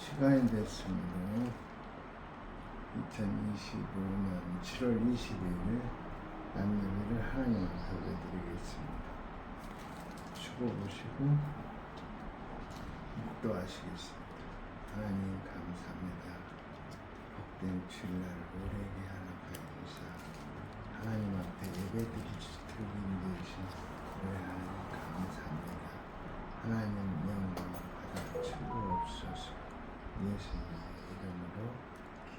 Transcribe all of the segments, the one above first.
시간이 됐습니다. 2025년 7월 20일 남예배를 하나님 앞에 드리겠습니다. 주고 보시고 기도하시겠습니다. 하나님 감사합니다. 복된 주일날을 오래게 하나님께서 하나님 앞에 예배드릴 수 있게 되신 우리 하나님 감사합니다. 하나님 영광 받아 주옵소서. 예수님의 이름으로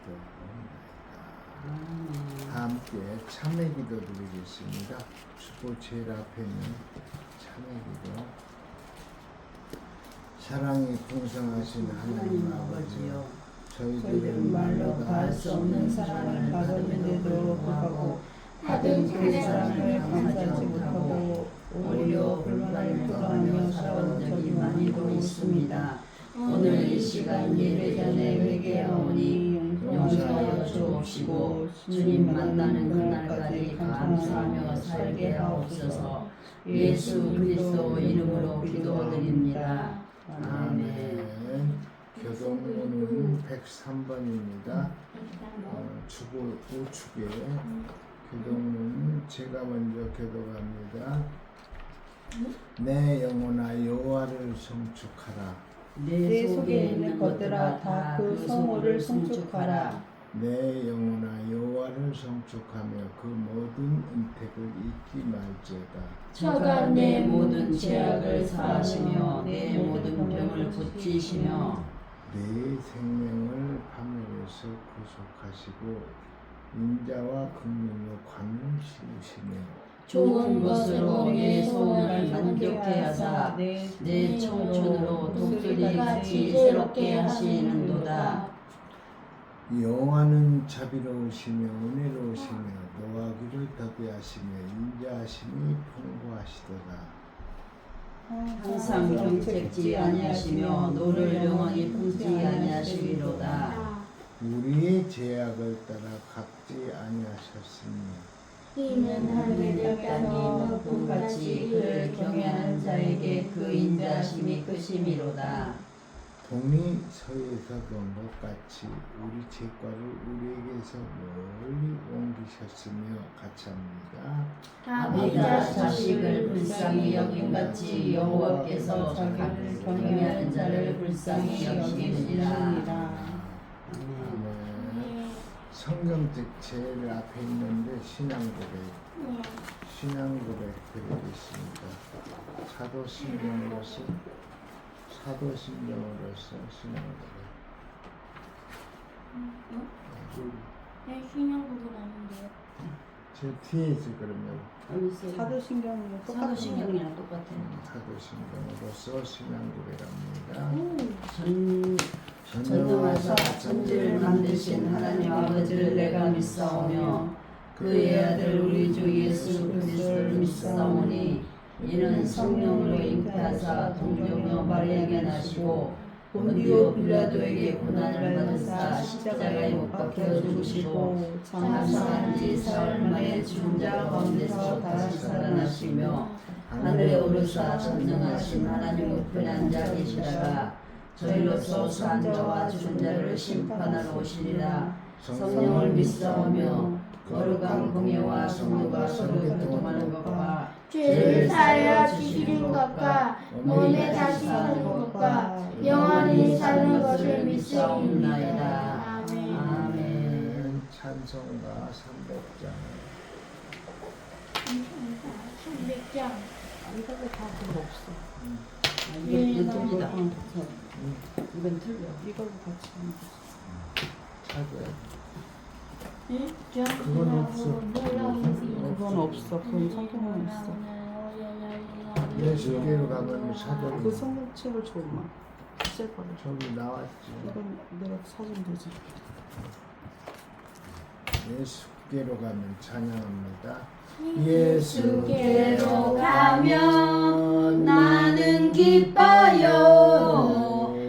기도합니다. 함께 참회 기도 드리겠습니다. 주보 제일 앞에 있는 참회 기도. 사랑이 풍성하신 하나님 아버지여, 저희들은 말로 다할 수 없는 사랑을 받았는데도 불구하고 받은 그 사랑을 감사하지 못하고 오히려 불만을 토로하며 살아온 적이 많이도 있습니다. 오늘 이 시간 예배 전에 회개하오니 용서하여 주옵시고 주님 만나는 그날까지 감사하며 살게 하옵소서. 예수 그리스도 이름으로 기도드립니다. 아멘. 교동문은 103번입니다. 주보 우측에 교동문 제가 먼저 교도합니다. 내 영혼아 여호와를 성축하라. 내 속에 있는 것들아 다 그 성호를 성축하라. 내 영혼아 여호와를 성축하며 그 모든 은택을 잊지 말지어다. 저가 내 모든 죄악을 사하시며 내 모든 병을 고치시며 내 생명을 파멸해서 구속하시고 인자와 긍휼로 관을 씌우시며 좋은 것으로 내 소원을 만족케 하사 내 청춘으로 독수리 같이 새롭게 하시는도다. 여호와는 자비로우시며 은혜로우시며 노하기를 더디하시며 인자하심이 풍부하시도다. 항상 경책지 아니하시며 노를 영원히 품지 아니하시리로다. 우리의 죄악을 따라 갚지 아니하셨으니 이는 하늘의 땅이 먹음같이 그를 경외하는 자에게 그 인자하심이 크심이로다. 동이 서에서 본 것 같이 우리 죄과를 우리에게서 멀리 옮기셨으며 같이합니다. 아비가 자식을 불쌍히 여김같이 여호와께서 자기를 경외하는 자를 불쌍히 여기시느니라. 성경책 제일 앞에 있는데 신앙고백 드리겠습니다. 사도신경으로서 신앙고백. 네, 신앙고백 아닌데요? 제 뒤에 있을 그러면 사도신경이랑 똑같아요. 사도신경으로서 신앙고백합니다. 전능하사 천지를 만드신 하나님 아버지를 내가 믿사오며 그의 아들 우리 주 예수 그리스도를 믿사오니 이는 성령으로 잉태하사 동정녀 마리아에게 나시고 본디오 빌라도에게 고난을 받으사 십자가에 못 박혀 죽으시고 장사한 지 사흘 만에 죽은 자 가운데서 다시 살아나시며 하늘에 오르사 전능하신 하나님 우편에 앉아 계시다가 저희로서 산 자와 죽은 자를 심판하러 오시리라. 성령을 믿사오며 거룩한 공예와 성도가 서로 교통하는 것과 죄를 사하여 주시는 것과 몸에 다시 사는 것과 영원히 사는 것을 믿사옵나이다. 아멘. 찬송가 300장. 300장. 이거는 다 그거 없어. 이건 틀리다. 이건 틀려. 이걸로 같이 하는 거지. 찾아야 네? 그건 없어. 그건 없어. 그건 성경은 있어. 예수께로 가면 찾아. 그 성경책을 줘 마. 새 거를. 저기 나왔지. 이건 내가 사준 되지. 예수께로 가면 찬양합니다. 예수께로 가면 나는 기뻐요.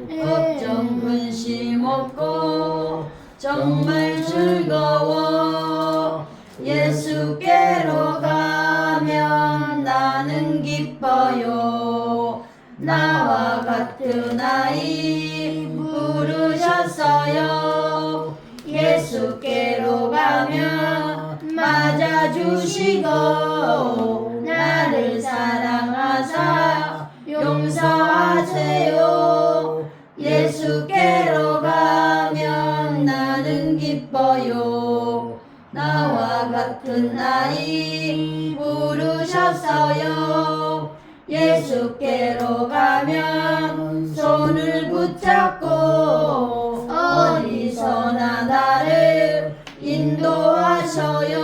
걱정 근심 없고 정말 즐거워. 예수께로 가면 나는 기뻐요. 나와 같은 아이 부르 부르시고 나를 사랑하사 용서하세요. 예수께로 가면 나는 기뻐요. 나와 같은 아이 부르셨어요. 예수께로 가면 손을 붙잡고 어디서나 나를 인도하셔요.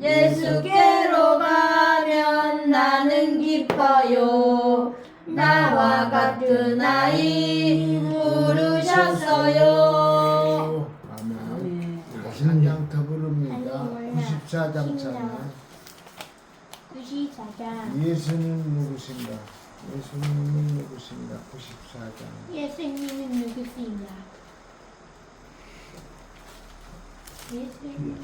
예수께로 가면 나는 기뻐요. 나와 같은 아이 부르셨어요. 아멘. 찬양 더 부릅니다. 94장 찬양. 94장. 예수님 누구신가? 예수님은 누구신가? 94장. 예수님은 누구신가? 예수님.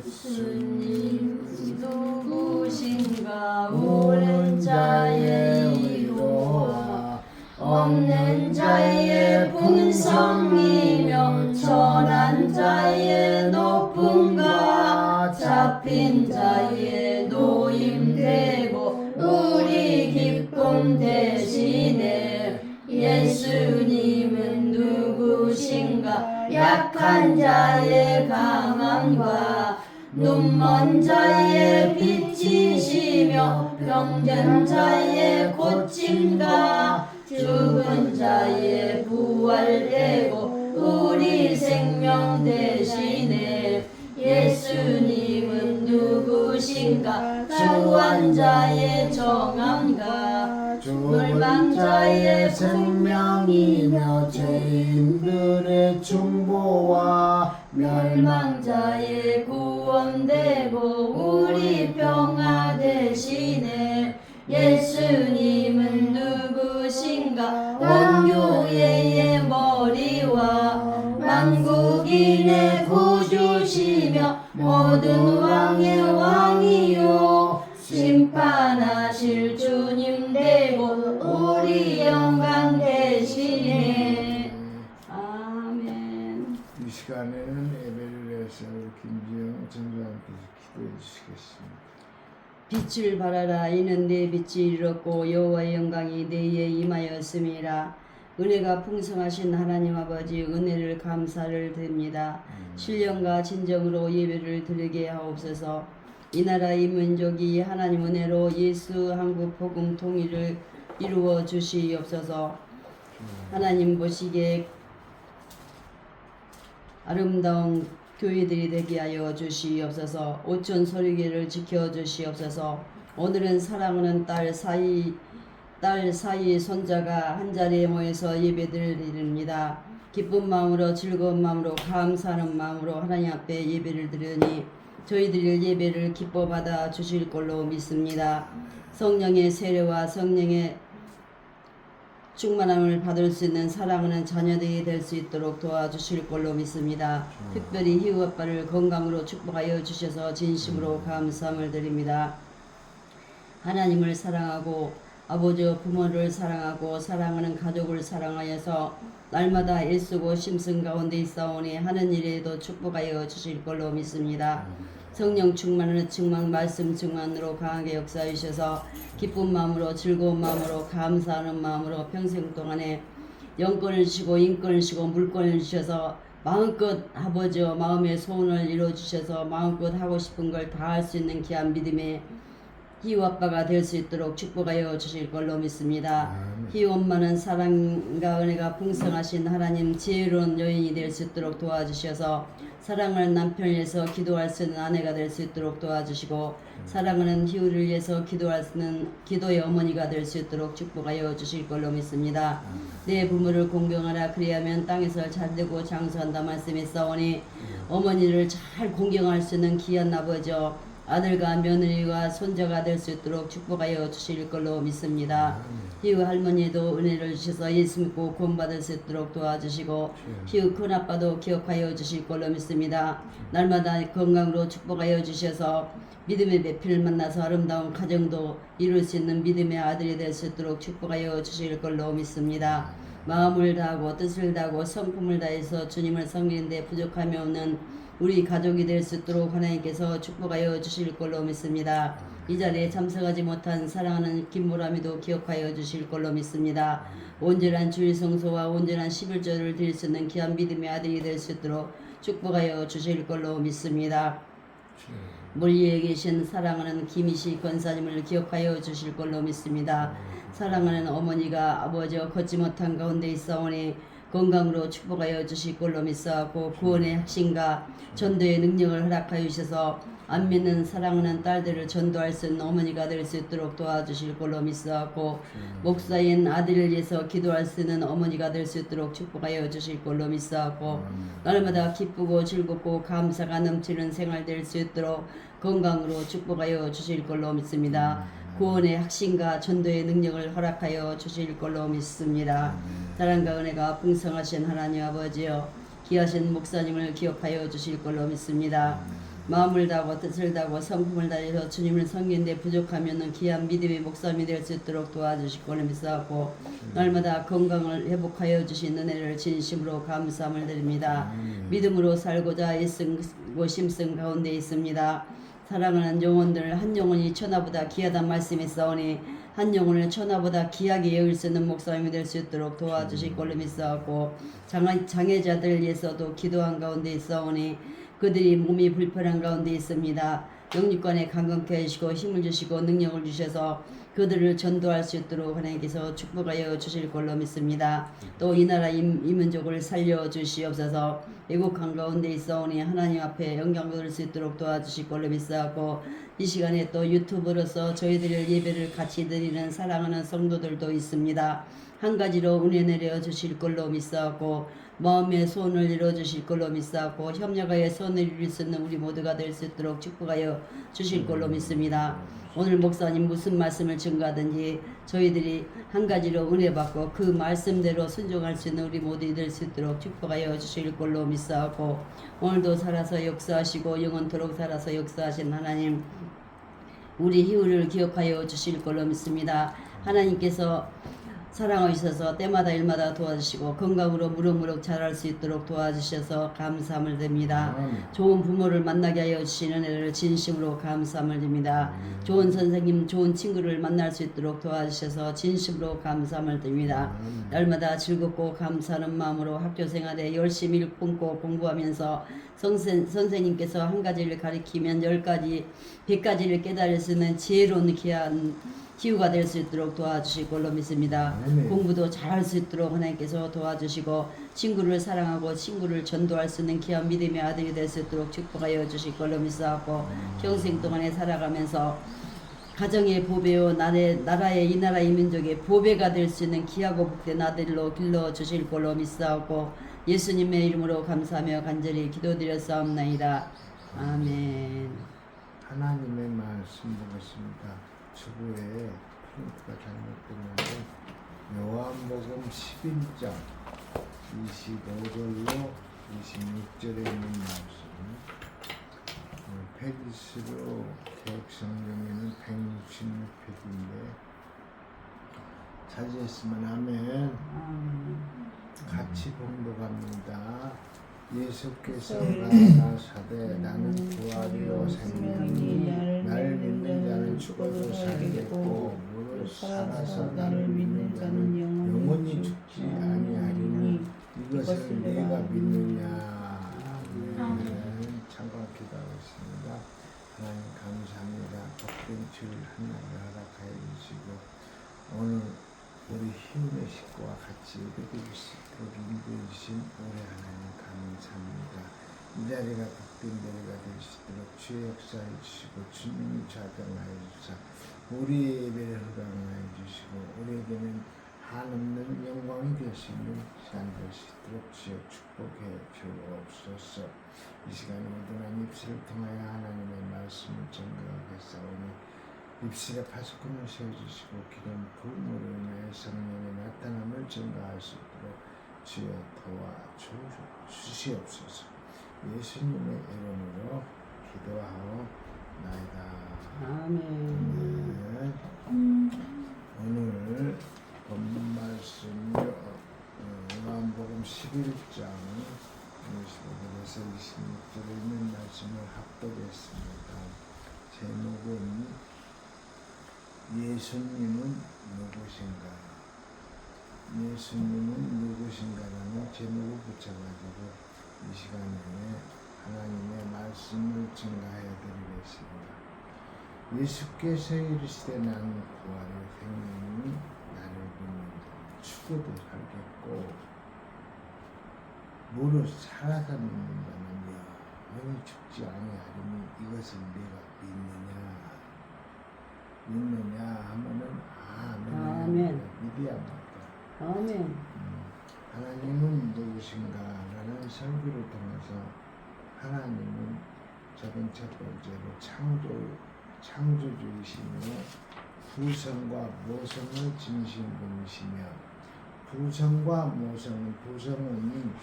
예수님 누구신가? 오른자의 위로와 없는 자의 풍성이며 전한 자의 높음과 잡힌 자의 노임되고 우리 기쁨 대신에 예수님은 누구신가? 약한 자의 강함과 눈먼 자의 빛이시며 병든 자의 고침과 죽은 자의 부활되고 우리 생명 대신에 예수님은 누구신가? 주한 자의 정함과 멸망자의 생명이며 죄인들의 중보와 멸망자의 구원되고 우리 평화 대신에 예수님은 누구신가? 온 교회의 머리와 만국인의 구주시며 모든 왕의 왕이요 심판하실 주님 되고 우리 영광 대신에 아멘. 이 시간에는 예배를 해서 우리 김지영 전사님께서 기도해 주시겠습니다. 빛을 발하라. 이는 내 빛이 이르렀고 여호와의 영광이 내에 임하였음이라. 은혜가 풍성하신 하나님 아버지 은혜를 감사를 드립니다. 신령과 진정으로 예배를 드리게 하옵소서. 이 나라 이 민족이 하나님 은혜로 예수 한국 복음 통일을 이루어 주시옵소서. 하나님 보시기에 아름다운 교회들이 되게 하여 주시옵소서. 오촌 소리개를 지켜 주시옵소서. 오늘은 사랑하는 딸 사이 손자가 한자리에 모여서 예배드립니다. 기쁜 마음으로 즐거운 마음으로 감사하는 마음으로 하나님 앞에 예배를 드리니 저희들의 예배를 기뻐 받아 주실 걸로 믿습니다. 성령의 세례와 성령의 충만함을 받을 수 있는 사랑하는 자녀들이 될 수 있도록 도와주실 걸로 믿습니다. 특별히 희우 아빠를 건강으로 축복하여 주셔서 진심으로 감사함을 드립니다. 하나님을 사랑하고 아버지와 부모를 사랑하고 사랑하는 가족을 사랑하여서 날마다 애쓰고 심승 가운데 있사오니 하는 일에도 축복하여 주실 걸로 믿습니다. 성령 충만을 충만 말씀 충만으로 강하게 역사해 주셔서 기쁜 마음으로 즐거운 마음으로 감사하는 마음으로 평생 동안에 영권을 주시고 인권을 주시고 물권을 주셔서 마음껏 아버지와 마음의 소원을 이루어 주셔서 마음껏 하고 싶은 걸 다 할 수 있는 귀한 믿음의 희우 아빠가 될 수 있도록 축복하여 주실 걸로 믿습니다. 희우 엄마는 사랑과 은혜가 풍성하신 하나님 지혜로운 여인이 될 수 있도록 도와주셔서 사랑하는 남편을 위해서 기도할 수 있는 아내가 될 수 있도록 도와주시고 사랑하는 희우를 위해서 기도할 수 있는 기도의 어머니가 될 수 있도록 축복하여 주실 걸로 믿습니다. 내 부모를 공경하라 그리하면 땅에서 잘되고 장수한다 말씀했사오니 어머니를 잘 공경할 수 있는 귀한 아버지여 아들과 며느리와 손자가 될 수 있도록 축복하여 주실 걸로 믿습니다. 희우 할머니도 은혜를 주셔서 예수 믿고 구원받을 수 있도록 도와주시고 희우 큰아빠도 기억하여 주실 걸로 믿습니다. 날마다 건강으로 축복하여 주셔서 믿음의 배필을 만나서 아름다운 가정도 이룰 수 있는 믿음의 아들이 될 수 있도록 축복하여 주실 걸로 믿습니다. 마음을 다하고 뜻을 다하고 성품을 다해서 주님을 섬기는데 부족함이 없는 우리 가족이 될 수 있도록 하나님께서 축복하여 주실 걸로 믿습니다. 이 자리에 참석하지 못한 사랑하는 김보람이도 기억하여 주실 걸로 믿습니다. 온전한 주일 성소와 온전한 11절을 드릴 수 있는 귀한 믿음의 아들이 될 수 있도록 축복하여 주실 걸로 믿습니다. 멀리에 계신 사랑하는 김희시 권사님을 기억하여 주실 걸로 믿습니다. 사랑하는 어머니가 아버지와 걷지 못한 가운데 있사오니 건강으로 축복하여 주실 걸로 믿사오고 구원의 핵심과 전도의 능력을 허락하여 주셔서 안 믿는 사랑하는 딸들을 전도할 수 있는 어머니가 될 수 있도록 도와주실 걸로 믿사오고 목사인 아들을 위해서 기도할 수 있는 어머니가 될 수 있도록 축복하여 주실 걸로 믿사오고 날마다 기쁘고 즐겁고 감사가 넘치는 생활 될 수 있도록 건강으로 축복하여 주실 걸로 믿습니다. 구원의 확신과 전도의 능력을 허락하여 주실 걸로 믿습니다. 사랑과 은혜가 풍성하신 하나님 아버지여 귀하신 목사님을 기억하여 주실 걸로 믿습니다. 마음을 다하고 뜻을 다하고 성품을 다해서 주님을 섬기는데 부족함이 없는 귀한 믿음의 목사님이 될 수 있도록 도와주실 걸로 믿사오고 날마다 건강을 회복하여 주신 은혜를 진심으로 감사함을 드립니다. 믿음으로 살고자 애쓰고 심승 가운데 있습니다. 사랑하는 영혼들 한 영혼이 천하보다 귀하단 말씀이 있사오니 한 영혼을 천하보다 귀하게 여길 수 있는 목사님이 될 수 있도록 도와주실 걸로 믿사오고 장애자들 위해서도 기도한 가운데 있사오니 그들이 몸이 불편한 가운데 있습니다. 영육간에 강건케 하시고 힘을 주시고 능력을 주셔서 그들을 전도할 수 있도록 하나님께서 축복하여 주실 걸로 믿습니다. 또 이 나라 이민족을 살려 주시옵소서. 애국한 가운데 있사오니 하나님 앞에 영광 얻을 수 있도록 도와주실 걸로 믿사오고 이 시간에 또 유튜브로서 저희들의 예배를 같이 드리는 사랑하는 성도들도 있습니다. 한 가지로 은혜 내려 주실 걸로 믿사오고 마음의 소원을 이루어 주실 걸로 믿사오고 협력하여 소원을 이룰 수 있는 우리 모두가 될 수 있도록 축복하여 주실 걸로 믿습니다. 오늘 목사님 무슨 말씀을 증거하든지 저희들이 한 가지로 은혜 받고 그 말씀대로 순종할 수 있는 우리 모두 될 수 있도록 축복하여 주실 걸로 믿사오고 오늘도 살아서 역사하시고 영원토록 살아서 역사하신 하나님 우리 희우를 기억하여 주실 걸로 믿습니다. 하나님께서 사랑하셔서 때마다 일마다 도와주시고 건강으로 무럭무럭 자랄 수 있도록 도와주셔서 감사함을 드립니다. 좋은 부모를 만나게 하여 주시는 은혜를 진심으로 감사함을 드립니다. 좋은 선생님, 좋은 친구를 만날 수 있도록 도와주셔서 진심으로 감사함을 드립니다. 날마다 즐겁고 감사하는 마음으로 학교 생활에 열심히 품고 공부하면서 선생님께서 한 가지를 가르치면 10가지, 100가지를 깨달을 수 있는 지혜로운 귀한 기후가 될 수 있도록 도와주실 걸로 믿습니다. 공부도 잘할 수 있도록 하나님께서 도와주시고 친구를 사랑하고 친구를 전도할 수 있는 귀한 믿음의 아들이 될 수 있도록 축복하여 주실 걸로 믿사오고 평생 동안에 살아가면서 가정의 보배요 나라의 이 나라 이 민족의 보배가 될 수 있는 귀하고 복된 아들로 길러 주실 걸로 믿사오고 예수님의 이름으로 감사하며 간절히 기도드렸사옵나이다. 아멘. 하나님의 말씀 보겠습니다. 주부에 프린트가 잘못됐는데 요한복음 11장 25절로 26절에 있는 말씀 120으로 개혁성경에는 166페이지인데 찾으셨으면 아멘. 같이 봉독합니다. 예수께서 가라사대 나는 부활이요 생명이니 나를 믿는 자는 죽어도 살겠고 무릇 살아서 나를 믿는 자는 영원히 죽지 아니하리니 이것을 내가 믿느냐. 아멘. 참관 기도하겠습니다. 하나님 감사합니다. 복된 주일 하나님을 허락하여 주시고 오늘 우리 힘의 식구와 같이 예배드리시도록 인도해주신 우리 하나님 감사합니다. 이 자리가 복된 자리가 될 수 있도록 주의 역사해 주시고 주님이 좌정하여 주사 우리의 예배를 허락하여 주시고 우리에게는 한없는 영광이 되시는 시간 될 수 있도록 주여 축복해 주옵소서. 이 시간에 모든 입술을 통하여 하나님의 말씀을 전가하겠사오니 입술에 파수꾼을 세워주시고 기름 부음으로 인하여 성령의 나타남을 증가할 수 있도록 주여 도와주시옵소서. 예수님의 이름으로 기도하옵나이다. 아멘. 오늘 본 말씀요 제목은 예수님은 누구신가? 예수님은 누구신가라는 제목을 붙여가지고 이 시간에 하나님의 말씀을 증가해 드리겠습니다. 예수께서 이르시되 나는 부활의 생명이 나를 믿는 자는 죽어도 살겠고 무릇 살아서 믿는 자는 영원히 죽지 아니하리니 이것을 내가 믿느냐 하면은 아멘. 믿어야 합니다. 아멘. 하나님은 누구신가라는 설교를 통해서 하나님은 저는 첫 번째로 창조주이시며 부성과 모성을 지니신 분이시며 부성과 부성은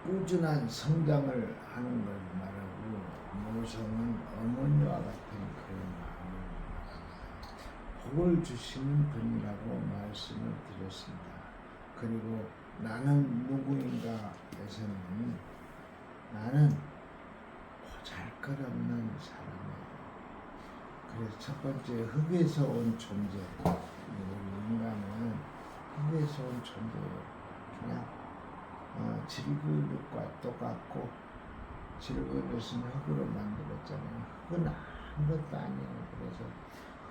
꾸준한 성장을 하는 걸 말하고 모성은 어머니와 같은 그런 마음을 말합니다. 복을 주시는 분이라고 말씀을 드렸습니다. 그리고 나는 누구인가 해서는 나는 보잘것없는 사람이에요. 그래서 첫 번째 흙에서 온 존재. 우리 인간은 흙에서 온 존재예요. 그냥 질그릇과 똑같고 질그릇은 흙으로 만들었잖아요. 흙은 아무것도 아니에요. 그래서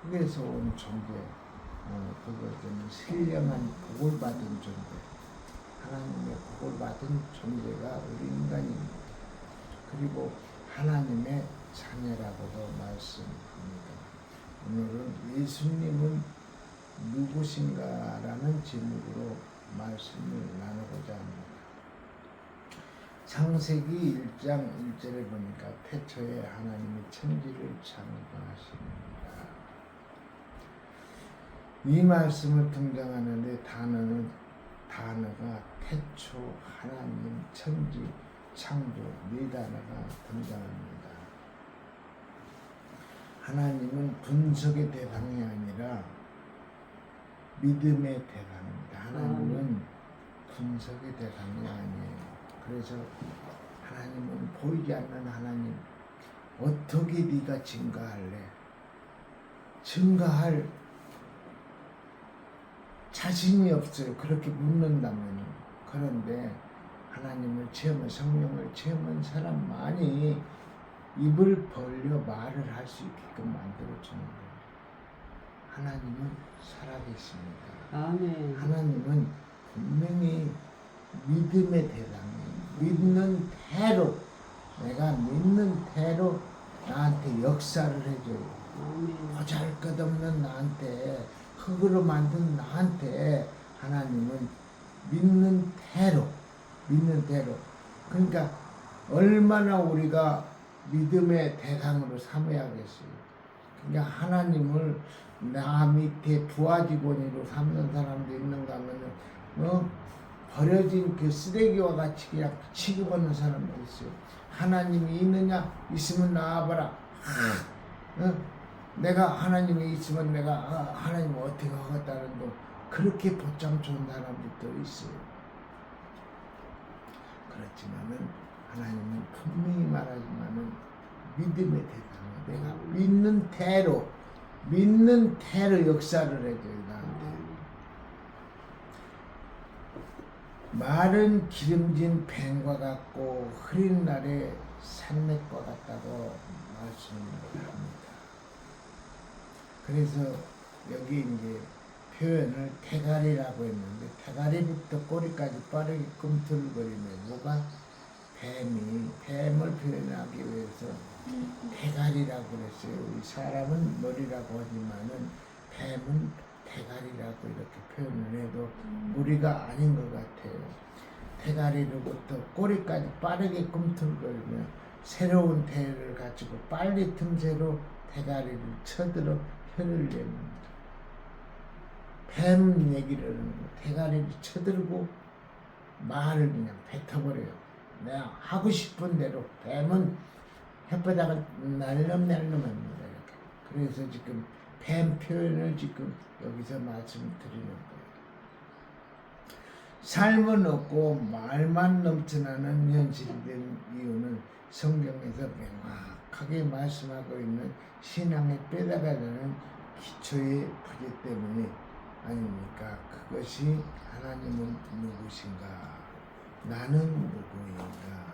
흙에서 온 존재, 그것은 신령한 복을 받은 존재, 하나님의 복을 받은 존재가 우리 인간입니다. 그리고 하나님의 자녀라고도 말씀합니다. 오늘은 예수님은 누구신가라는 제목으로 말씀을 나누고자 합니다. 창세기 1장 1절에 보니까 태초에 하나님이 천지를 창조하십니다. 이 말씀을 등장하는데 단어가 태초, 하나님, 천지, 창조 네 단어가 등장합니다. 하나님은 분석의 대상이 아니라 믿음의 대상입니다. 하나님은 분석의 대상이 아니에요. 그래서 하나님은 보이지 않는 하나님, 어떻게 네가 증가할래? 증가할 자신이 없어요. 그렇게 묻는다면. 그런데 하나님을 성령을 체험한 사람만이 입을 벌려 말을 할 수 있게끔 만들어주는 거예요. 하나님은 살아계십니다. 아멘. 하나님은 분명히 믿음의 대상이에요. 믿는 대로, 내가 믿는 대로 나한테 역사를 해줘요. 아멘. 보잘것없는 나한테, 흙으로 만든 나한테 하나님은 믿는 대로. 그러니까 얼마나 우리가 믿음의 대상으로 삼아야겠어요. 그러니까 하나님을 나 밑에 부하 직원으로 삼는 사람도 있는가 하면은 버려진 그 쓰레기와 같이 그냥 취급하는 사람도 있어요. 하나님이 있느냐? 있으면 나와봐라. 내가 하나님이 있으면 내가 하나님을 어떻게 하겠다는 거 그렇게 보장 좋은 사람들도 있어요. 그렇지만은 하나님은 분명히 말하지만은 믿음의 대상은 내가 믿는 대로 역사를 해줘요. 나한테. 말은 기름진 뱀과 같고 흐린 날에 산맥과 같다고 말씀을 합니다. 그래서 여기 이제 표현을 태가리라고 했는데 태가리부터 꼬리까지 빠르게 꿈틀거리는 뭐가 뱀을 표현하기 위해서 태가리라고 그랬어요. 우리 사람은 머리라고 하지만은 뱀은 태가리라고 이렇게 표현을 해도 무리가 아닌 것 같아요. 태가리로부터 꼬리까지 빠르게 꿈틀거리며 새로운 태를 가지고 빨리 틈새로 태가리를 쳐들어 혀를 냅니다. 뱀 얘기를 하는 거, 태가리를 쳐들고 말을 그냥 뱉어버려요. 내가 하고 싶은 대로 뱀은 혓바닥을 날름날름합니다. 그래서 지금 뱀 표현을 지금 여기서 말씀드리는 거예요. 삶은 없고 말만 넘쳐나는 현실이 된 이유는 성경에서 정확하게 말씀하고 있는 신앙의 뼈다가 되는 기초의 부재 때문에 아닙니까? 그것이 하나님은 누구신가? 나는 누구인가?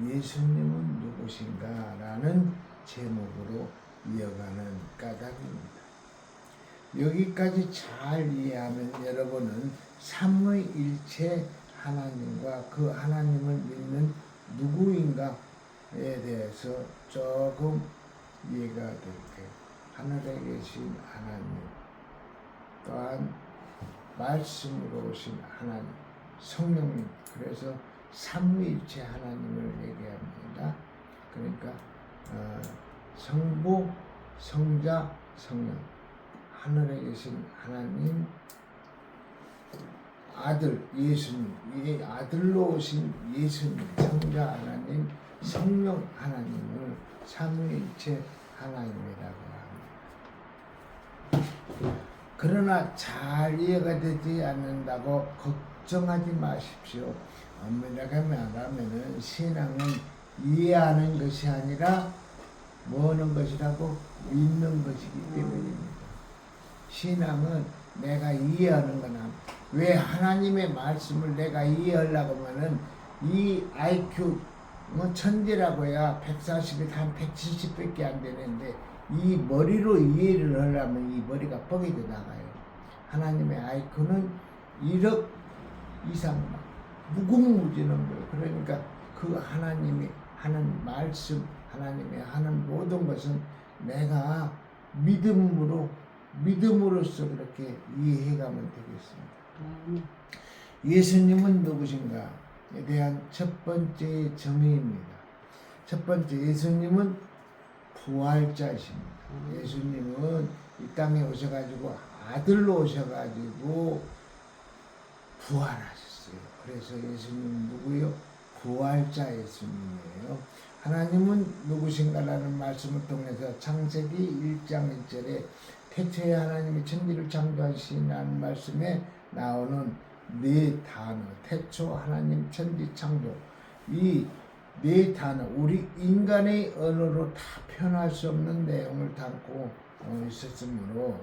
예수님은 누구신가? 라는 제목으로 이어가는 까닭입니다. 여기까지 잘 이해하면 여러분은 삼위일체 하나님과 그 하나님을 믿는 누구인가에 대해서 조금 이해가 될 거예요. 하늘에 계신 하나님, 또한 말씀으로 오신 하나님, 성령님, 그래서 삼위일체 하나님을 얘기합니다. 그러니까 성부, 성자, 성령, 하늘에 계신 하나님, 아들 예수님, 이 아들로 오신 예수님, 성자 하나님, 성령 하나님을 삼위일체 하나님이라고 합니다. 그러나 잘 이해가 되지 않는다고 걱정하지 마십시오. 엄밀하게 말하면 신앙은 이해하는 것이 아니라 뭐하는 것이라고? 믿는 것이기 때문입니다. 신앙은 내가 이해하는 거나 왜 하나님의 말씀을 내가 이해하려고 하면은 이 IQ 천재라고 해야 140에 한 170밖에 안 되는데 이 머리로 이해를 하려면 이 머리가 뻥이도 나가요. 하나님의 IQ는 1억 이상 무궁무진한 거예요. 그러니까 그 하나님이 하는 말씀, 하나님이 하는 모든 것은 내가 믿음으로써 그렇게 이해해가면 되겠습니다. 예수님은 누구신가에 대한 첫 번째 정의입니다. 첫 번째, 예수님은 부활자이십니다. 예수님은 이 땅에 오셔가지고 아들로 오셔가지고 부활하셨어요. 그래서 예수님 누구요? 부활자 예수님이에요. 하나님은 누구신가라는 말씀을 통해서 창세기 1장 1절에 태초에 하나님이 천지를 창조하시라는 말씀에 나오는 네 단어, 태초 하나님 천지 창조, 이 네 단어, 우리 인간의 언어로 다 표현할 수 없는 내용을 담고 있었으므로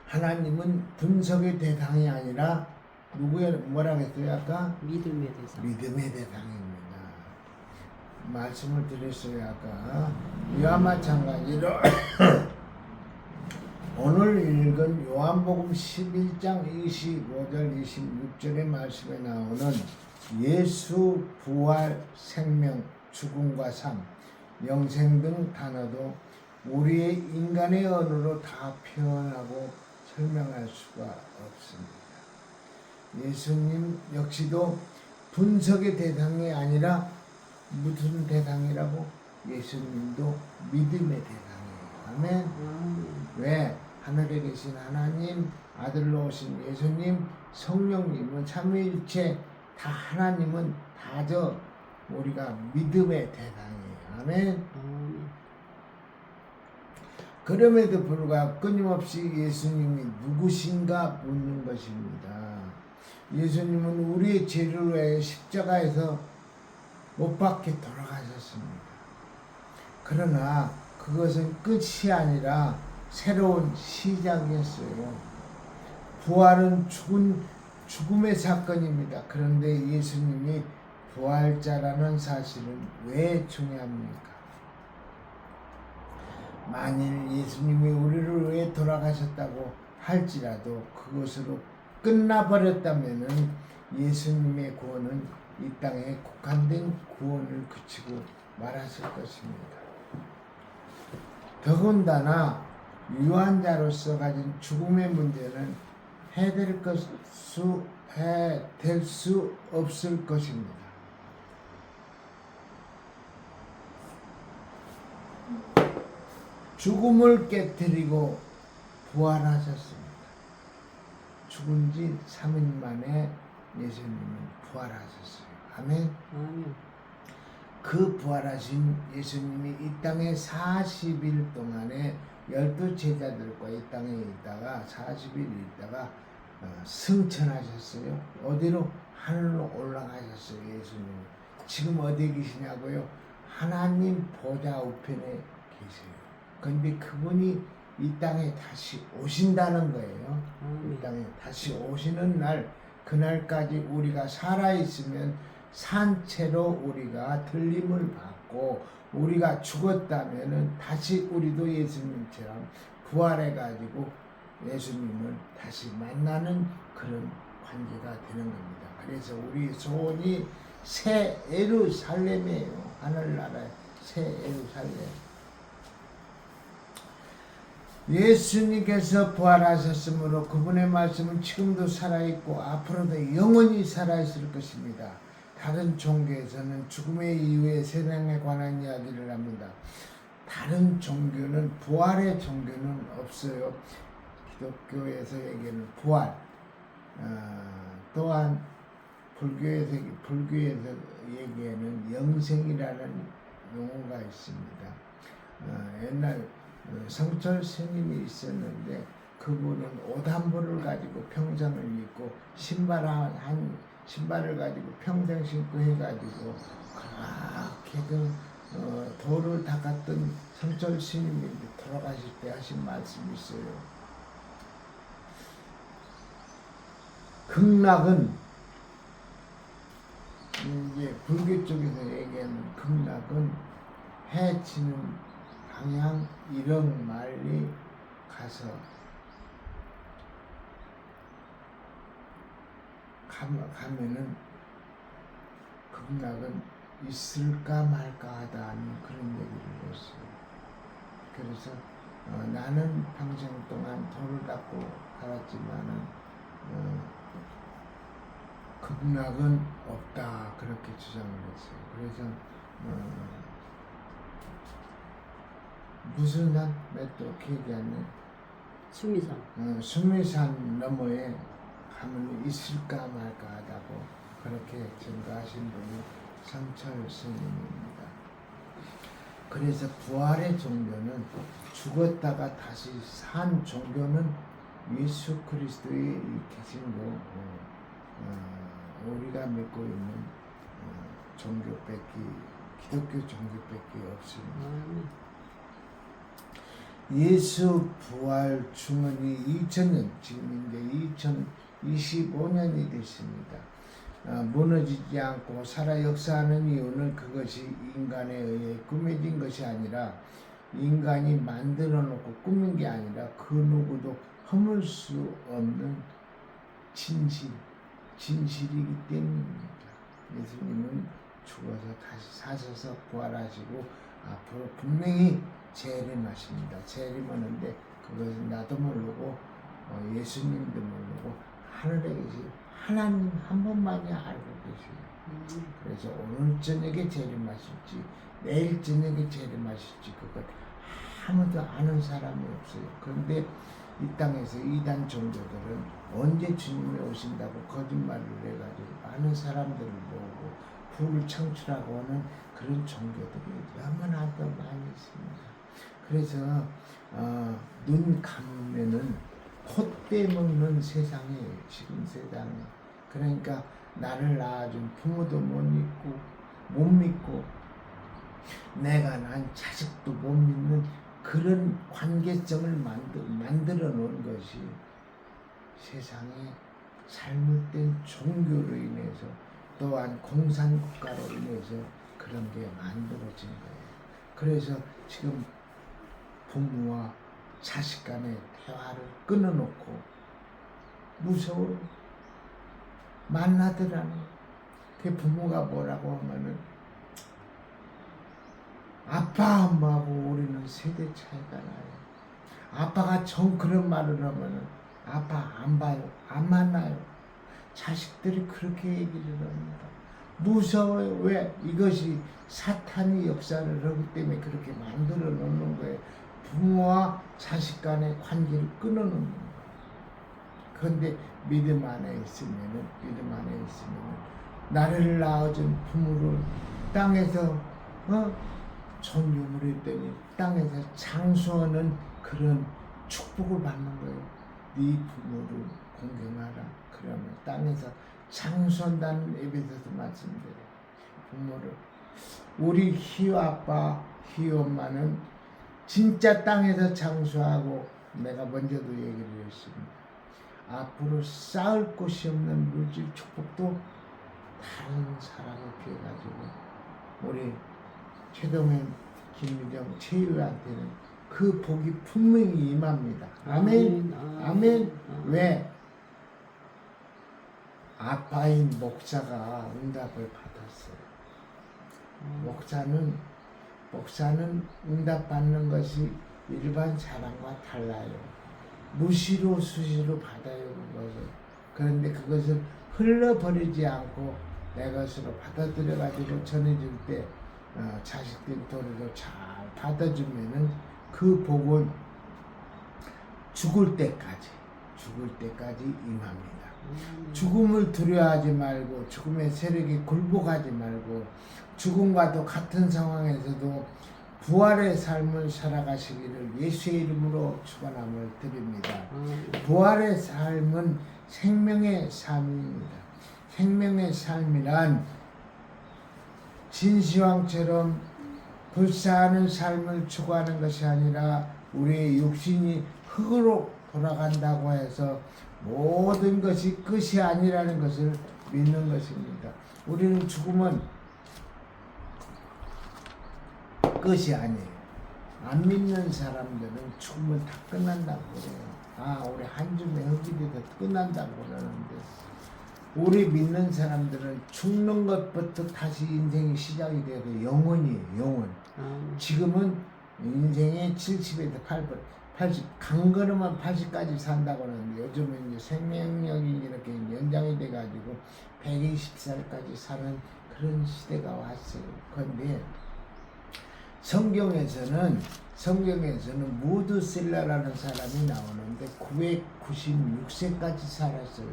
하나님은 분석의 대상이 아니라 누구의 뭐라고 했어요 아까? 믿음의 대상. 믿음의 대상입니다. 말씀을 드렸어요 아까. 이와 마찬가지로 오늘 읽은 요한복음 11장 25절 26절의 말씀에 나오는 예수, 부활, 생명, 죽음과 삶, 영생 등 단어도 우리의 인간의 언어로 다 표현하고 설명할 수가 없습니다. 예수님 역시도 분석의 대상이 아니라 무슨 대상이라고? 예수님도 믿음의 대상이에요. 아멘. 왜? 하늘에 계신 하나님, 아들로 오신 예수님, 성령님은 삼위일체 다 하나님은 다저 우리가 믿음의 대상이에요. 아멘. 그럼에도 불구하고 끊임없이 예수님이 누구신가 묻는 것입니다. 예수님은 우리의 죄를 위해 십자가에서 못 박혀 돌아가셨습니다. 그러나 그것은 끝이 아니라 새로운 시작이었어요. 부활은 죽음의 사건입니다. 그런데 예수님이 부활자라는 사실은 왜 중요합니까? 만일 예수님이 우리를 위해 돌아가셨다고 할지라도 그것으로 끝나버렸다면 예수님의 구원은 이 땅에 국한된 구원을 그치고 말았을 것입니다. 더군다나 유한자로서 가진 죽음의 문제는 해될 수 없을 것입니다. 죽음을 깨뜨리고 부활하셨습니다. 죽은 지 3일 만에 예수님은 부활하셨어요. 아멘. 그 부활하신 예수님이 이 땅에 40일 동안에 12제자들과 이 땅에 있다가 40일 있다가 승천하셨어요. 어디로? 하늘로 올라가셨어요. 예수님. 지금 어디에 계시냐고요? 하나님 보좌 우편에 계세요. 근데 그분이 이 땅에 다시 오신다는 거예요. 이 땅에 다시 오시는 날, 그날까지 우리가 살아있으면 산채로 우리가 들림을 받고, 우리가 죽었다면은 다시 우리도 예수님처럼 부활해가지고 예수님을 다시 만나는 그런 관계가 되는 겁니다. 그래서 우리 소원이 새 예루살렘이에요. 하늘나라의 새 예루살렘. 예수님께서 부활하셨으므로 그분의 말씀은 지금도 살아있고 앞으로도 영원히 살아있을 것입니다. 다른 종교에서는 죽음의 이후의 세상에 관한 이야기를 합니다. 다른 종교는, 부활의 종교는 없어요. 기독교에서 얘기하는 부활, 또한 불교에서 얘기하는 영생이라는 용어가 있습니다. 옛날 성철 스님이 있었는데 그분은 옷 한 벌을 가지고 평생을 입고 신발을 가지고 평생 신고 해가지고 그렇게 도를 닦았던 성철 스님이 돌아가실 때 하신 말씀이 있어요. 극락은 이제 불교 쪽에서 얘기하는 극락은 해 치는 방향 이런 말이 가서 가면은 극락은 있을까 말까 하다는 그런 얘기를 했어요. 그래서 나는 평생 동안 돌을 닦고 살았지만은 극락은 없다 그렇게 주장을 했어요. 그래서 무슨 산? 또 기억이 안 나. 수미산. 수미산 너머에 가면 있을까 말까 하다고 그렇게 증거하신 분이 성철 스님입니다. 그래서 부활의 종교는 죽었다가 다시 산 종교는 예수 그리스도의 계신 거 우리가 믿고 있는 기독교 종교밖에 없습니다. 예수 부활 중원이 2000년, 지금 이제 2025년이 됐습니다. 무너지지 않고 살아 역사하는 이유는 그것이 인간에 의해 꾸며진 것이 아니라, 인간이 만들어 놓고 꾸민 게 아니라 그 누구도 허물 수 없는 진실이기 때문입니다. 예수님은 죽어서 다시 사셔서 부활하시고 앞으로 분명히 재림하십니다. 재림하는데 그것은 나도 모르고 예수님도 모르고 하늘에 계신 하나님 한 분만이 알고 계세요. 그래서 오늘 저녁에 재림하실지 내일 저녁에 재림하실지 그걸 아무도 아는 사람이 없어요. 그런데 이 땅에서 이단 종교들은 언제 주님이 오신다고 거짓말을 해가지고 많은 사람들을 모으고 부를 창출하고 하는 그런 종교들이 너무나도 많이 있습니다. 그래서 눈 감으면은 콧대 먹는 세상이에요. 지금 세상에. 그러니까 나를 낳아준 부모도 못 믿고 내가 난 자식도 못 믿는 그런 관계성을 만들어 놓은 것이 세상에 잘못된 종교로 인해서 또한 공산국가로 인해서 그런 게 만들어진 거예요. 그래서 지금 부모와 자식 간의 대화를 끊어놓고 무서워요. 만나더라는 그 부모가 뭐라고 하면은 아빠 엄마하고 우리는 세대 차이가 나요. 아빠가 그런 말을 하면은 아빠 안 봐요. 안 만나요. 자식들이 그렇게 얘기를 합니다. 무서워요. 왜? 이것이 사탄이 역사를 하기 때문에 그렇게 만들어 놓는 거예요. 부모와 자식 간의 관계를 끊어 놓는 거예요. 그런데 믿음 안에 있으면은 나를 낳아준 부모를 땅에서 존경을 했더니 땅에서 장수하는 그런 축복을 받는 거예요. 네 부모를 공경하라. 그러면 땅에서 장수한다는 에베소서 말씀대로 부모를 우리 희우 아빠, 희우 엄마는 진짜 땅에서 장수하고 내가 먼저도 얘기를 했습니다. 앞으로 쌓을 곳이 없는 물질 축복도 다른 사람을 피해 가지고 우리 최동현, 김미정, 최유한테는 그 복이 분명히 임합니다. 아멘. 아멘. 왜? 아빠인 목사가 응답을 받았어요. 목사는 응답받는 것이 일반 사람과 달라요. 무시로 수시로 받아요, 그것을. 그런데 그것을 흘러버리지 않고 내 것으로 받아들여 가지고 전해줄 때 자식들 도리로 잘 받아주면은 그 복은 죽을 때까지 임합니다. 죽음을 두려워하지 말고 죽음의 세력에 굴복하지 말고 죽음과도 같은 상황에서도 부활의 삶을 살아가시기를 예수의 이름으로 축원함을 드립니다. 부활의 삶은 생명의 삶입니다. 생명의 삶이란 진시황처럼 불사하는 삶을 추구하는 것이 아니라 우리의 육신이 흙으로 돌아간다고 해서 모든 것이 끝이 아니라는 것을 믿는 것입니다. 우리는 죽으면 끝이 아니에요. 안 믿는 사람들은 죽으면 다 끝난다고 그래요. 우리 한 줌의 흙이 돼서 끝난다고 그러는데 우리 믿는 사람들은 죽는 것부터 다시 인생이 시작이 돼도 영원이에요. 영원. 지금은 인생의 70에서 80 강건하면 80까지 산다고 하는데 요즘은 이제 생명력이 이렇게 연장이 돼가지고 120살까지 사는 그런 시대가 왔어요. 그런데 성경에서는 무드셀라라는 사람이 나오는데 996세까지 살았어요.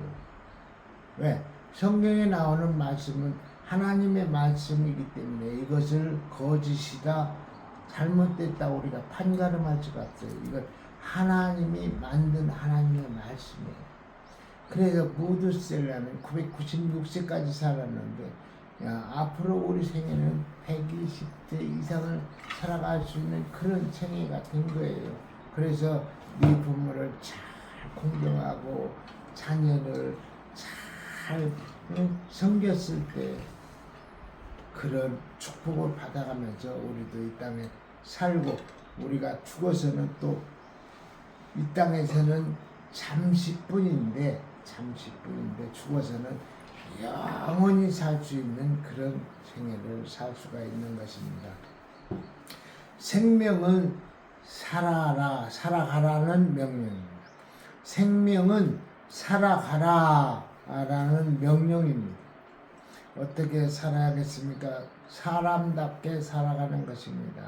왜? 성경에 나오는 말씀은 하나님의 말씀이기 때문에 이것을 거짓이다, 잘못됐다 우리가 판가름할 수가 없어요. 이건 하나님이 만든 하나님의 말씀이에요. 그래서 무드셀라는 996세까지 살았는데 앞으로 우리 생애는 120세 이상을 살아갈 수 있는 그런 생애가 된 거예요. 그래서 네 부모를 잘 공경하고 자녀를 잘 섬겼을 때 그런 축복을 받아가면서 우리도 이 땅에 살고 우리가 죽어서는 또 이 땅에서는 잠시뿐인데 죽어서는 영원히 살 수 있는 그런 생애를 살 수가 있는 것입니다. 생명은 살아가라는 명령입니다. 생명은 살아가라라는 명령입니다. 어떻게 살아야겠습니까? 사람답게 살아가는 것입니다.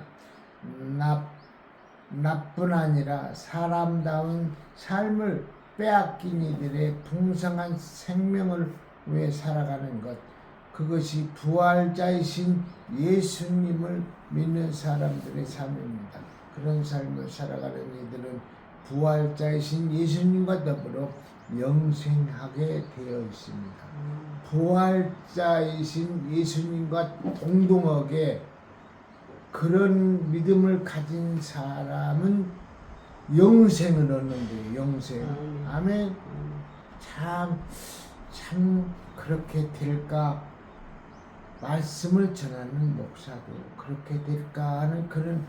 나뿐 아니라 사람다운 삶을 빼앗긴 이들의 풍성한 생명을 위해 살아가는 것, 그것이 부활자이신 예수님을 믿는 사람들의 삶입니다. 그런 삶을 살아가는 이들은 부활자이신 예수님과 더불어 영생하게 되어 있습니다. 부활자이신 예수님과 동등하게 그런 믿음을 가진 사람은 영생을 얻는데요. 영생. 아멘. 참 그렇게 될까? 말씀을 전하는 목사도 그렇게 될까 하는 그런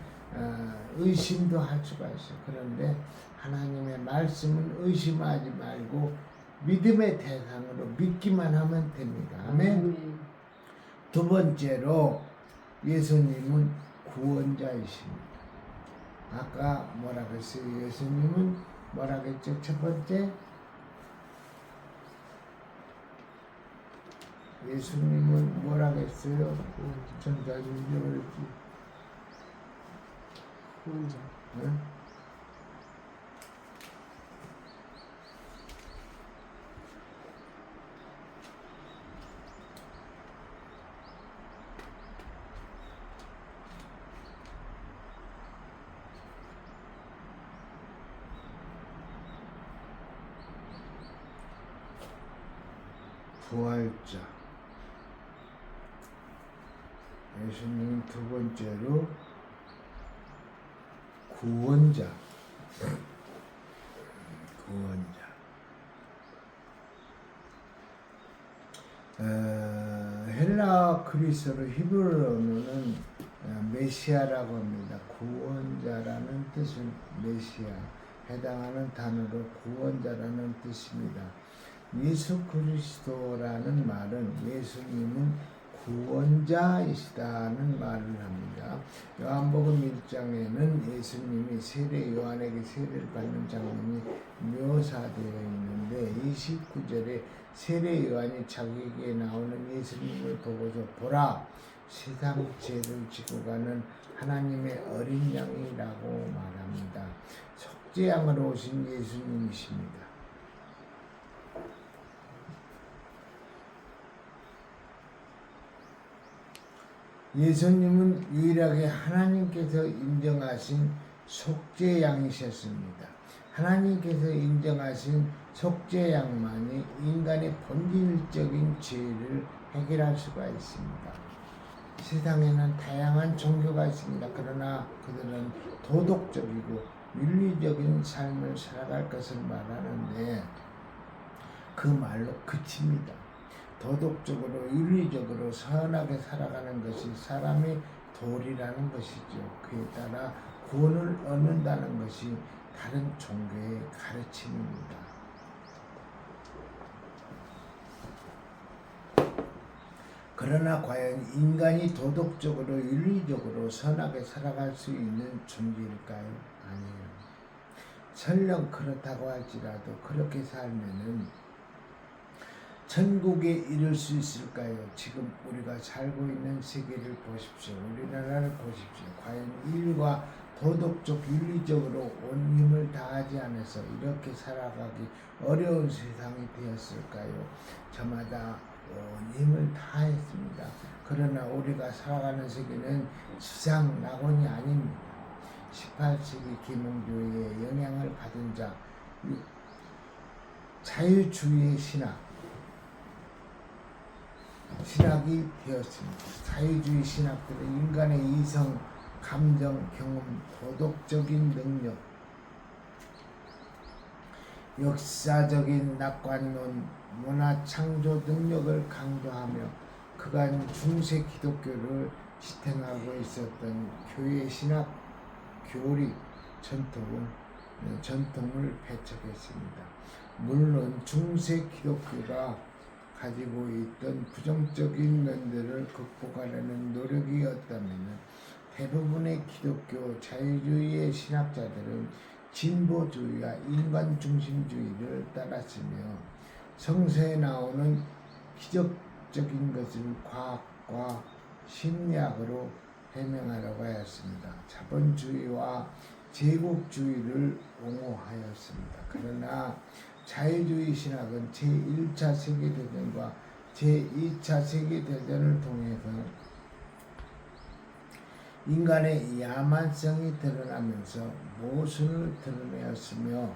의심도 할 수가 있어요. 그런데 하나님의 말씀은 의심하지 말고 믿음의 대상으로 믿기만 하면 됩니다. 아멘. 두 번째로 예수님은 구원자이십니다. 아까 뭐라고 했어요? 예수님은 뭐라고 했죠? 첫 번째 예수님은 뭐라고 했어요? 전자주의를 구원자. 응? 부활자. 예수님 두 번째로 구원자. 구원자. 헬라 그리스어로 히브리어로는 메시아라고 합니다. 구원자라는 뜻은 메시아 해당하는 단어로 구원자라는 뜻입니다. 예수 그리스도라는 말은 예수님은 구원자이시다는 말을 합니다. 요한복음 1장에는 예수님이 세례 요한에게 세례를 받는 장면이 묘사되어 있는데 29절에 세례 요한이 자기에게 나오는 예수님을 보고서 보라 세상 죄를 지고 가는 하나님의 어린 양이라고 말합니다. 속죄양으로 오신 예수님이십니다. 예수님은 유일하게 하나님께서 인정하신 속죄양이셨습니다. 하나님께서 인정하신 속죄양만이 인간의 본질적인 죄를 해결할 수가 있습니다. 세상에는 다양한 종교가 있습니다. 그러나 그들은 도덕적이고 윤리적인 삶을 살아갈 것을 말하는데 그 말로 그칩니다. 도덕적으로 윤리적으로 선하게 살아가는 것이 사람의 도리라는 것이죠. 그에 따라 구원을 얻는다는 것이 다른 종교의 가르침입니다. 그러나 과연 인간이 도덕적으로 윤리적으로 선하게 살아갈 수 있는 존재일까요? 아니에요. 설령 그렇다고 할지라도 그렇게 살면은 천국에 이를 수 있을까요? 지금 우리가 살고 있는 세계를 보십시오. 우리나라를 보십시오. 과연 인류가 도덕적, 윤리적으로 온 힘을 다하지 않아서 이렇게 살아가기 어려운 세상이 되었을까요? 저마다 온 힘을 다했습니다. 그러나 우리가 살아가는 세계는 지상 낙원이 아닙니다. 18세기 계몽주의의 영향을 받은 자, 자유주의의 신학이 되었습니다. 자유주의 신학들은 인간의 이성, 감정, 경험, 도덕적인 능력, 역사적인 낙관론, 문화 창조 능력을 강조하며 그간 중세 기독교를 지탱하고 있었던 교회 신학 교리 전통을 배척했습니다. 물론 중세 기독교가 가지고 있던 부정적인 면들을 극복하려는 노력이었다면 대부분의 기독교 자유주의의 신학자들은 진보주의와 인간중심주의를 따랐으며 성서에 나오는 기적적인 것을 과학과 심리학으로 해명하려고 하였습니다. 자본주의와 제국주의를 옹호하였습니다. 그러나 자유주의 신학은 제1차 세계대전과 제2차 세계대전을 통해서 인간의 야만성이 드러나면서 모순을 드러내었으며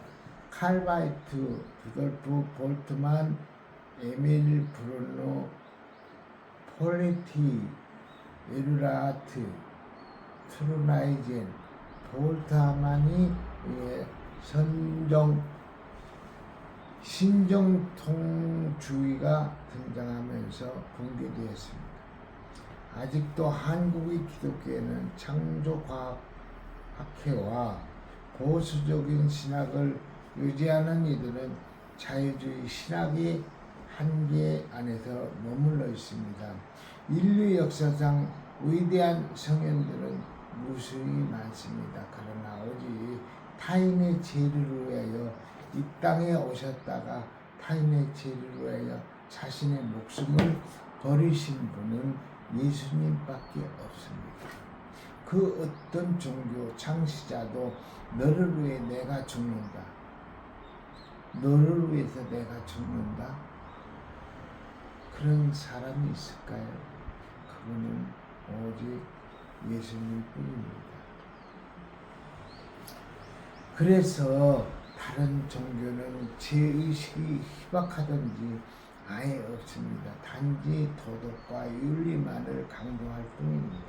칼바이트, 루돌프 볼트만, 에밀 브루노, 폴레티, 에루라트, 트루나이젠, 볼트만이 신정통주의가 등장하면서 붕괴되었습니다. 아직도 한국의 기독교에는 창조과학학회와 보수적인 신학을 유지하는 이들은 자유주의 신학의 한계 안에서 머물러 있습니다. 인류 역사상 위대한 성현들은 무수히 많습니다. 그러나 오직 타인의 죄를 위하여 이 땅에 오셨다가 타인의 죄를 위하여 자신의 목숨을 버리신 분은 예수님밖에 없습니다. 그 어떤 종교 창시자도 너를 위해 내가 죽는다, 너를 위해서 내가 죽는다, 그런 사람이 있을까요? 그분은 오직 예수님 뿐입니다. 그래서 다른 종교는 죄의식이 희박하든지 아예 없습니다. 단지 도덕과 윤리만을 강조할 뿐입니다.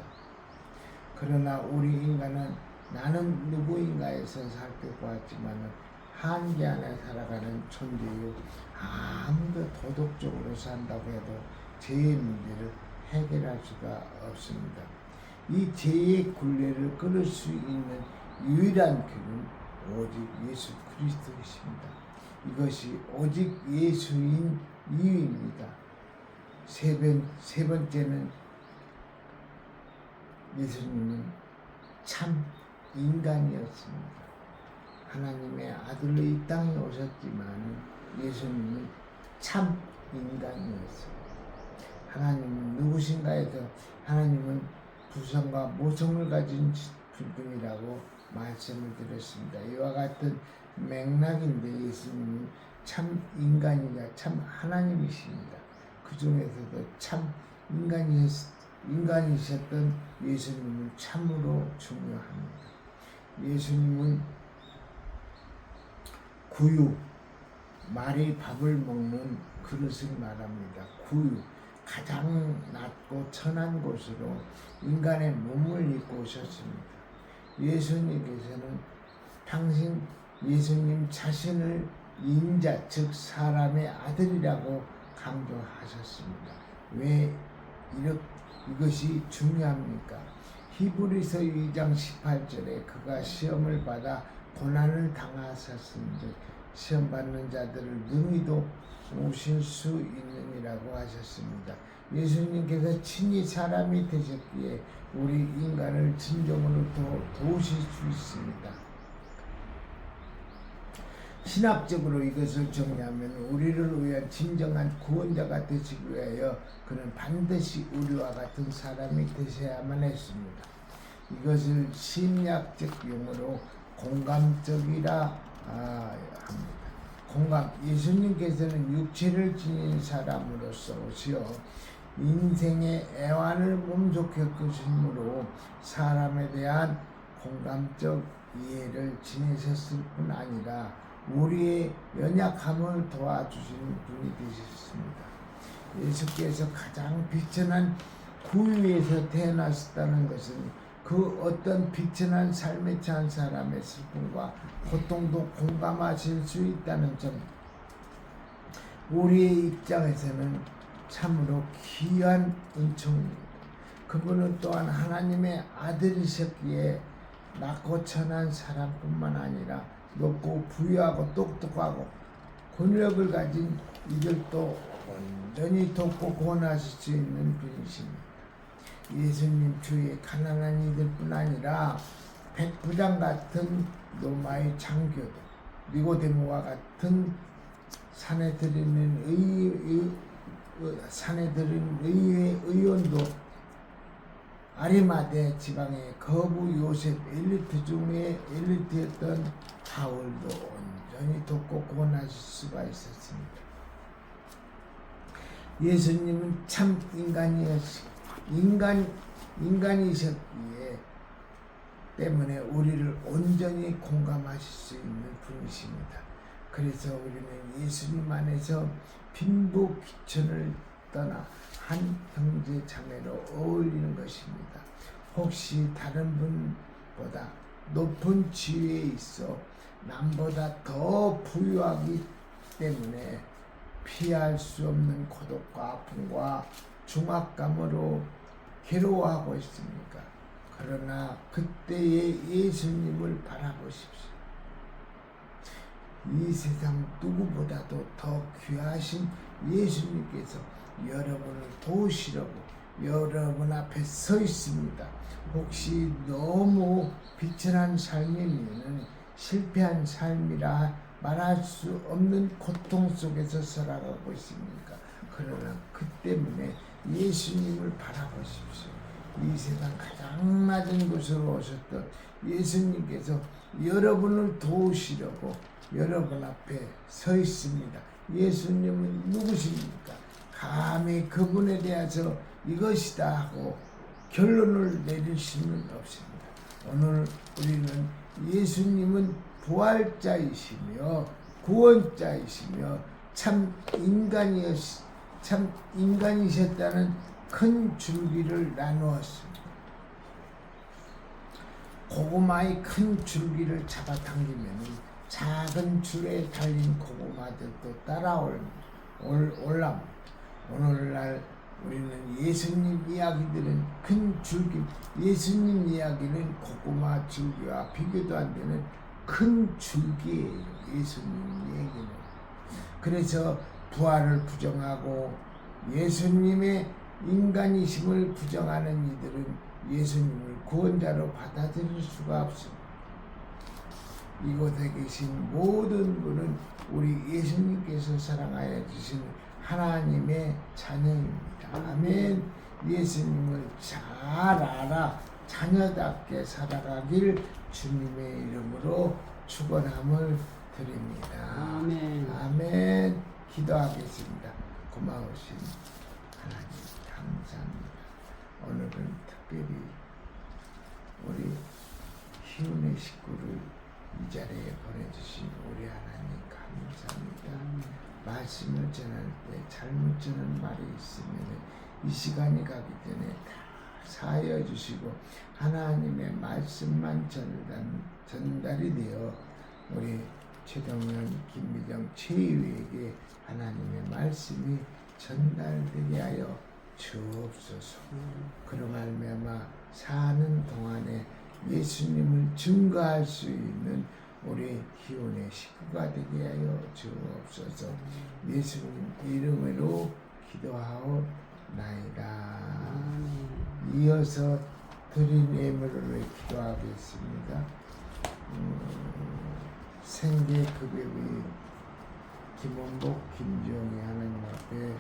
그러나 우리 인간은 나는 누구인가에서 살펴보았지만 한계 안에 살아가는 존재요. 아무도 도덕적으로 산다고 해도 죄의 문제를 해결할 수가 없습니다. 이 죄의 굴레를 끊을 수 있는 유일한 길은 오직 예수 그리스도이십니다. 이것이 오직 예수인 이유입니다. 세 번째는 예수님은 참 인간이었습니다. 하나님의 아들로 이 땅에 오셨지만 예수님은 참 인간이었습니다. 하나님은 누구신가 해서 하나님은 부성과 모성을 가진 분이라고 말씀을 드렸습니다. 이와 같은 맥락인데 예수님은 참 인간이자 참 하나님이십니다. 그 중에서도 참 인간이셨던 예수님은 참으로 중요합니다. 예수님은 구유, 말이 밥을 먹는 그릇을 말합니다. 구유, 가장 낮고 천한 곳으로 인간의 몸을 입고 오셨습니다. 예수님께서는 예수님 자신을 인자, 즉 사람의 아들이라고 강조하셨습니다. 왜 이것이 중요합니까? 히브리서 2장 18절에 그가 시험을 받아 고난을 당하셨은즉 시험 받는 자들을 능히도 오실 수 있느니라고 하셨습니다. 예수님께서 친히 사람이 되셨기에 우리 인간을 진정으로 도우실 수 있습니다. 신학적으로 이것을 정리하면 우리를 위한 진정한 구원자가 되시기 위하여 그는 반드시 우리와 같은 사람이 되셔야만 했습니다. 이것을 심리학적 용어로 공감적이라 합니다. 예수님께서는 육체를 지닌 사람으로서 오시어 인생의 애환을 몸소 겪으심으로 사람에 대한 공감적 이해를 지니셨을 뿐 아니라 우리의 연약함을 도와주시는 분이 되셨습니다. 예수께서 가장 비천한 구유에서 태어나셨다는 것은 그 어떤 비천한 삶에 처한 사람의 슬픔과 고통도 공감하실 수 있다는 점, 우리의 입장에서는 참으로 귀한 은총입니다. 그분은 또한 하나님의 아들이셨기에 낮고 천한 사람뿐만 아니라 높고 부유하고 똑똑하고 권력을 가진 이들도 온전히 돕고 구원하실 수 있는 분이십니다. 예수님 주위에 가난한 이들뿐 아니라 백부장 같은 로마의 장교도, 니고데모와 같은 산헤드린 의원도, 아리마대 지방의 거부 요셉 엘리트 중에 엘리트였던 바울도 온전히 돕고 구원하실 수가 있었습니다. 예수님은 참 인간이셨기에 때문에 우리를 온전히 공감하실 수 있는 분이십니다. 그래서 우리는 예수님 안에서 빈부 귀천을 떠나 한 형제 자매로 어울리는 것입니다. 혹시 다른 분보다 높은 지위에 있어 남보다 더 부유하기 때문에 피할 수 없는 고독과 아픔과 중압감으로 괴로워하고 있습니까? 그러나 그때의 예수님을 바라보십시오. 이 세상 누구보다도 더 귀하신 예수님께서 여러분을 도우시려고 여러분 앞에 서 있습니다. 혹시 너무 비천한 삶이면 실패한 삶이라 말할 수 없는 고통 속에서 살아가고 있습니까? 그러나 그 때문에 예수님을 바라보십시오. 이 세상 가장 낮은 곳으로 오셨던 예수님께서 여러분을 도우시려고 여러분 앞에 서 있습니다. 예수님은 누구십니까? 감히 그분에 대해서 이것이다 하고 결론을 내릴 수는 없습니다. 오늘 우리는 예수님은 부활자이시며 구원자이시며 참 참 인간이셨다는 큰 줄기를 나누었습니다. 고구마의 큰 줄기를 잡아당기면 작은 줄에 달린 고구마들도 올라. 오늘날 우리는 예수님 이야기들은 큰 줄기, 예수님 이야기는 고구마 줄기와 비교도 안 되는 큰 줄기예요. 예수님 얘기는. 그래서 부활을 부정하고 예수님의 인간이심을 부정하는 이들은 예수님을 구원자로 받아들일 수가 없습니다. 이곳에 계신 모든 분은 우리 예수님께서 사랑하여 주신 하나님의 자녀입니다. 아멘. 예수님을 잘 알아 자녀답게 살아가길 주님의 이름으로 축원함을 드립니다. 아멘. 아멘. 기도하겠습니다. 고마우신 하나님 감사합니다. 오늘은 특별히 우리 희운의 식구를 이 자리에 보내주신 우리 하나님 감사합니다. 말씀을 전할 때 잘못 전한 말이 있으면 이 시간이 가기 전에 다 사하여 주시고 하나님의 말씀만 전달이 되어 우리 최동현, 김미정, 최희우에게 하나님의 말씀이 전달되게 하여 주옵소서. 그로 말미암아 사는 동안에 예수님을 증거할 수 있는 우리 희원의 식구가 되게 하여 주옵소서. 예수님 이름으로 기도하옵나이다. 이어서 드린 예물을 기도하겠습니다. 생계급여비 김원복, 김지영이 하나님 앞에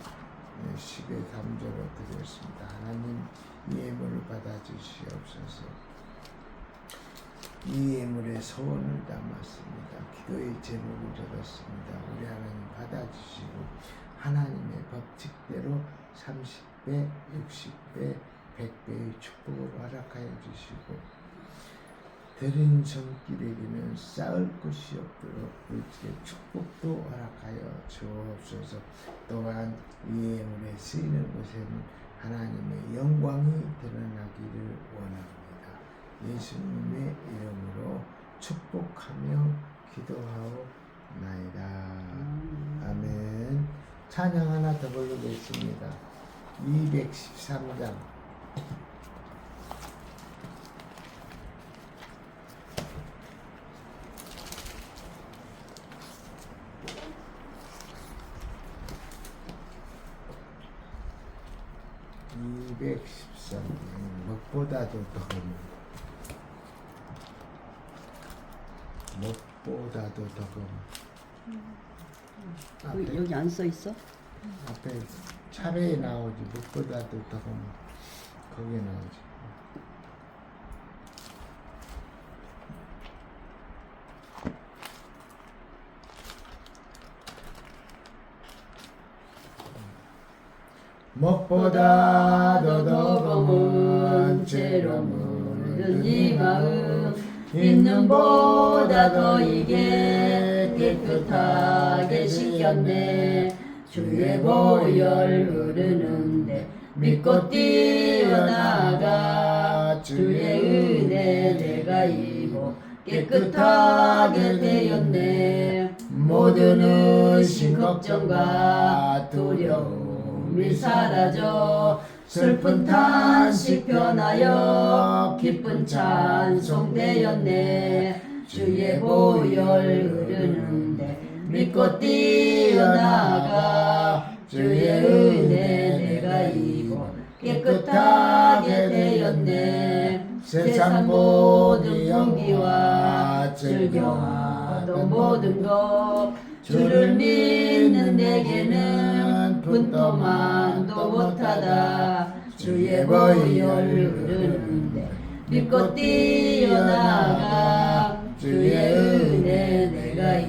10의 3조로 드렸습니다. 하나님 이 예물을 받아주시옵소서. 이 예물에 소원을 담았습니다. 기도의 제목을 적었습니다. 우리 하나님 받아주시고 하나님의 법칙대로 30배, 60배, 100배의 축복을 허락하여 주시고 드린 손길에게는 쌓을 곳이 없도록 물질의 축복도 허락하여 주옵소서. 또한 이 예물에 쓰이는 곳에는 하나님의 영광이 드러나기를 원합니다. 예수님의 이름으로 축복하며 기도하옵나이다. 아멘. 찬양 하나 더 부르겠습니다. 213장. 무엇보다도 더 검은 여기 안 써 있어? 앞에 차례에 나오지. 무엇보다도 더 검은 거기에 나오지. 무엇보다도 더 검은 죄로 물든 이 마음 있는 보다 더 이게 깨끗하게 씻겼네. 주의 보혈 흐르는데 믿고 뛰어나가 주의 은혜 내가 입어 깨끗하게 되었네. 모든 의심 걱정과 두려움이 사라져 슬픈 탄식 변하여 기쁜 찬송 되었네. 주의 보혈 흐르는데 믿고 뛰어나가 주의 은혜 내가 입어 깨끗하게 되었네. 세상 모든 공기와 즐겨하던 모든 것 주를 믿는 내게는 분토만도 못하다. 주의 보혈 흐르는데 믿고 뛰어나가 주의 은혜 내가